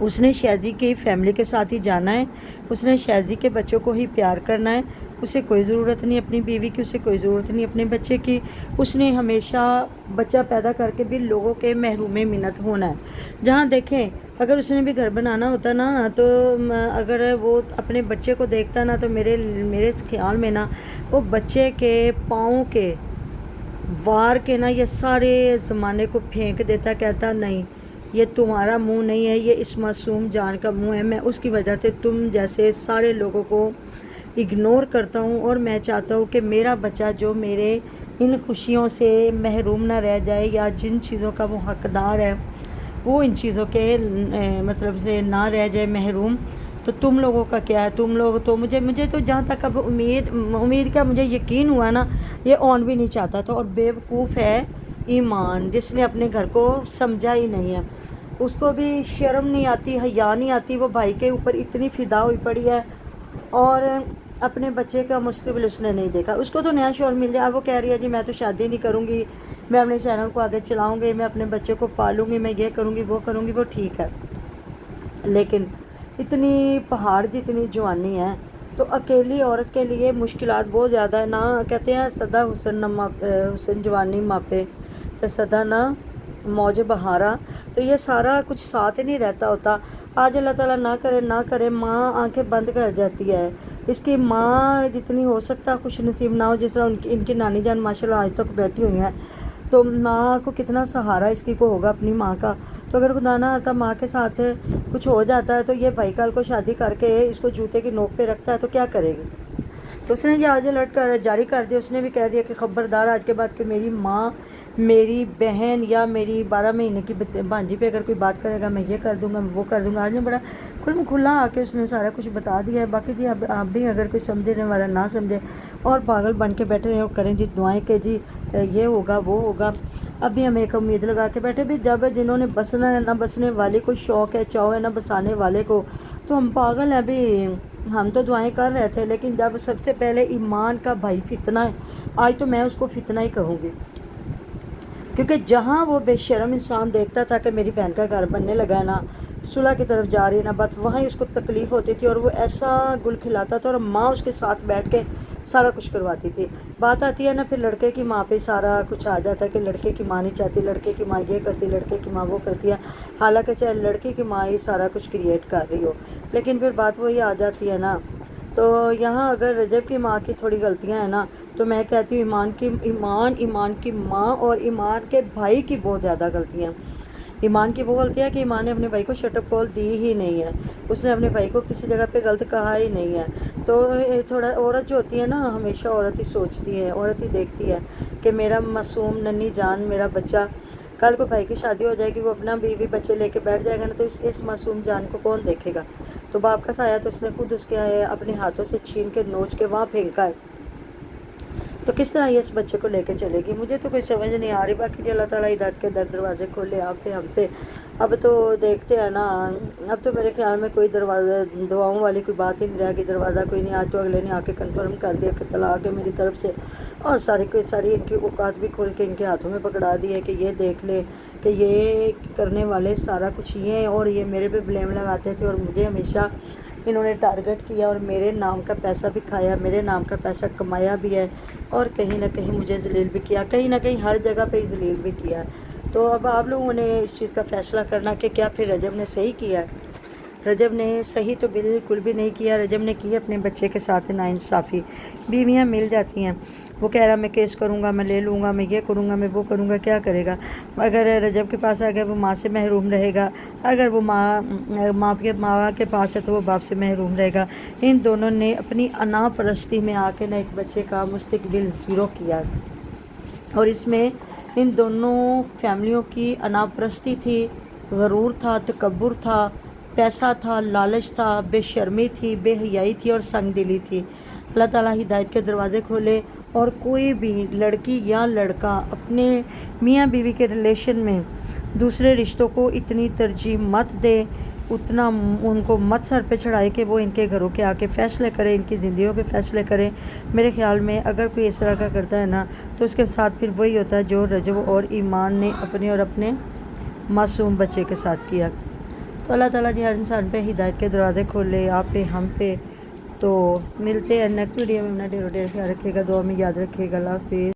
اس نے شہزی کی فیملی کے ساتھ ہی جانا ہے، اس نے شہزی کے بچوں کو ہی پیار کرنا ہے، اسے کوئی ضرورت نہیں اپنی بیوی کی، اسے کوئی ضرورت نہیں اپنے بچے کی۔ اس نے ہمیشہ بچہ پیدا کر کے بھی لوگوں کے محروم منت ہونا ہے۔ جہاں دیکھیں اگر اس نے بھی گھر بنانا ہوتا نا تو اگر وہ اپنے بچے کو دیکھتا نا تو میرے خیال میں نا وہ بچے کے پاؤں کے وار کے نا یہ سارے زمانے کو پھینک دیتا، کہتا نہیں یہ تمہارا منہ نہیں ہے، یہ اس معصوم جان کا منہ ہے، میں اس کی وجہ سے تم جیسے سارے لوگوں کو اگنور کرتا ہوں، اور میں چاہتا ہوں کہ میرا بچہ جو میرے ان خوشیوں سے محروم نہ رہ جائے، یا جن چیزوں کا وہ حقدار ہے وہ ان چیزوں کے مطلب سے نہ رہ جائے محروم۔ تو تم لوگوں کا کیا ہے؟ تم لوگ تو مجھے تو جہاں تک اب امید کیا مجھے یقین ہوا نا یہ اون بھی نہیں چاہتا تھا۔ اور بیوقوف ہے ایمان جس نے اپنے گھر کو سمجھا ہی نہیں ہے، اس کو بھی شرم نہیں آتی، حیا نہیں آتی، وہ بھائی کے اوپر اتنی فدا ہوئی پڑی ہے اور اپنے بچے کا مستقبل اس نے نہیں دیکھا۔ اس کو تو نیا شوہر مل جائے، اب وہ کہہ رہی ہے جی میں تو شادی نہیں کروں گی، میں اپنے چینل کو آگے چلاؤں گی، میں اپنے بچے کو پالوں گی، میں یہ کروں گی وہ کروں گی، وہ ٹھیک ہے، لیکن اتنی پہاڑ جتنی جوانی ہے تو اکیلی عورت کے لیے مشکلات بہت زیادہ ہے نا۔ کہتے ہیں سدا حسن جوانی ماپے تو سدا نہ موج بہارا، تو یہ سارا کچھ ساتھ نہیں رہتا ہوتا۔ آج اللہ تعالیٰ نہ کرے ماں آنکھیں بند کر جاتی ہے، اس کی ماں جتنی ہو سکتا خوش نصیب نہ ہو، جس طرح ان کی نانی جان ماشاءاللہ آج تک بیٹھی ہوئی ہیں، تو ماں کو کتنا سہارا اس کی کو ہوگا اپنی ماں کا۔ تو اگر خدا نہ آتا ماں کے ساتھ کچھ ہو جاتا ہے تو یہ بھائی کل کو شادی کر کے اس کو جوتے کی نوک پہ رکھتا ہے تو کیا کرے گی؟ تو اس نے یہ آج الرٹ جاری کر دیا، اس نے بھی کہہ دیا کہ خبردار آج کے بعد کہ میری ماں، میری بہن یا میری 12 مہینے کی بھانجی پہ اگر کوئی بات کرے گا میں یہ کر دوں گا، میں وہ کر دوں گا۔ آج میں بڑا کھلا آ کے اس نے سارا کچھ بتا دیا ہے۔ باقی جی اب آپ بھی اگر کوئی سمجھنے والا نہ سمجھے اور پاگل بن کے بیٹھے رہے کریں جی دعائیں کہ جی یہ ہوگا وہ ہوگا، اب بھی ہم ایک امید لگا کے بیٹھے بھی جب جنہوں نے بسنا ہے، نہ بسنے والے کو شوق ہے چاؤ ہے، نہ بسانے والے کو، تو ہم پاگل ہیں بھی۔ ہم تو دعائیں کر رہے تھے لیکن جب سب سے پہلے ایمان کا بھائی فتنہ ہے، آج تو میں اس کو فتنہ ہی کہوں گی، کیونکہ جہاں وہ بے شرم انسان دیکھتا تھا کہ میری بہن کا گھر بننے لگا ہے نا، صلح کی طرف جا رہی ہے نا بات، وہاں ہی اس کو تکلیف ہوتی تھی اور وہ ایسا گل کھلاتا تھا اور ماں اس کے ساتھ بیٹھ کے سارا کچھ کرواتی تھی۔ بات آتی ہے نا پھر لڑکے کی ماں پہ سارا کچھ آ جاتا ہے کہ لڑکے کی ماں نہیں چاہتی، لڑکے کی ماں یہ کرتی، لڑکے کی ماں وہ کرتی ہے، حالانکہ چاہے لڑکی کی ماں ہی سارا کچھ کریٹ کر رہی ہو، لیکن پھر بات وہی آ جاتی ہے نا۔ تو یہاں اگر رجب کی ماں کی تھوڑی غلطیاں ہیں نا تو میں کہتی ہوں ایمان کی ماں اور ایمان کے بھائی کی بہت زیادہ غلطیاں۔ ایمان کی وہ غلطی ہے کہ ایمان نے اپنے بھائی کو شٹ اپ کال دی ہی نہیں ہے، اس نے اپنے بھائی کو کسی جگہ پہ غلط کہا ہی نہیں ہے۔ تو تھوڑا عورت جو ہوتی ہے نا ہمیشہ عورت ہی سوچتی ہے، عورت ہی دیکھتی ہے کہ میرا معصوم ننھی جان میرا بچہ، کل کو بھائی کی شادی ہو جائے گی وہ اپنا بیوی بچے لے کے بیٹھ جائے گا نا تو اس معصوم جان کو کون دیکھے گا؟ تو باپ کا سایہ تو اس نے خود اس کے اپنے ہاتھوں سے چھین کے نوچ کے وہاں پھینکا ہے، تو کس طرح یہ اس بچے کو لے کے چلے گی؟ مجھے تو کوئی سمجھ نہیں آ رہی۔ باقی اللہ تعالیٰ ہدایت کے دروازے کھولے آپ پہ ہم پہ۔ اب تو دیکھتے ہیں نا، اب تو میرے خیال میں کوئی دروازہ دعاؤں والی کوئی بات ہی نہیں رہے گی، دروازہ کوئی نہیں۔ آج تو اگلے نے آ کے کنفرم کر دیا کہ طلاق ہے میری طرف سے، اور ساری ان کی اوقات بھی کھول کے ان کے ہاتھوں میں پکڑا دی ہے کہ یہ دیکھ لے کہ یہ کرنے والے سارا کچھ یہ ہیں، اور یہ میرے پہ بلیم لگاتے تھے اور مجھے ہمیشہ انہوں نے ٹارگٹ کیا اور میرے نام کا پیسہ بھی کھایا، میرے نام کا پیسہ کمایا بھی ہے، اور کہیں نہ کہیں مجھے ذلیل بھی کیا، کہیں نہ کہیں ہر جگہ پہ ہی ذلیل بھی کیا ہے۔ تو اب آپ لوگوں نے اس چیز کا فیصلہ کرنا کہ کیا پھر رجب نے صحیح کیا ہے؟ رجب نے صحیح تو بالکل بھی نہیں کیا۔ رجب نے کی اپنے بچے کے ساتھ ناانصافی۔ بیویاں مل جاتی ہیں، وہ کہہ رہا میں کیس کروں گا، میں لے لوں گا، میں یہ کروں گا، میں وہ کروں گا، کیا کرے گا؟ اگر رجب کے پاس اگر وہ ماں سے محروم رہے گا، اگر وہ ماں کے پاس ہے تو وہ باپ سے محروم رہے گا۔ ان دونوں نے اپنی انا پرستی میں آ کے نہ ایک بچے کا مستقبل زیرو کیا، اور اس میں ان دونوں فیملیوں کی انا پرستی تھی، غرور تھا، تکبر تھا، پیسہ تھا، لالچ تھا، بے شرمی تھی، بے حیائی تھی اور سنگ دلی تھی۔ اللہ تعالیٰ ہدایت کے دروازے کھولے، اور کوئی بھی لڑکی یا لڑکا اپنے میاں بیوی کے ریلیشن میں دوسرے رشتوں کو اتنی ترجیح مت دے، اتنا ان کو مت سر پہ چڑھائے کہ وہ ان کے گھروں کے آ کے فیصلے کرے، ان کی زندگیوں کے فیصلے کرے۔ میرے خیال میں اگر کوئی اس طرح کا کرتا ہے نا تو اس کے ساتھ پھر وہی ہوتا ہے جو رجب اور ایمان نے اپنے اور اپنے معصوم بچے کے ساتھ کیا۔ تو اللہ تعالیٰ جی ہر انسان پہ ہدایت کے دروازے کھولے، آپ پہ، ہم پہ۔ تو ملتے ہیں نیکسٹ ویڈیو میں، اپنا ڈھیر خیال رکھیے گا، دعا میں یاد رکھیے گا، اللہ حافظ۔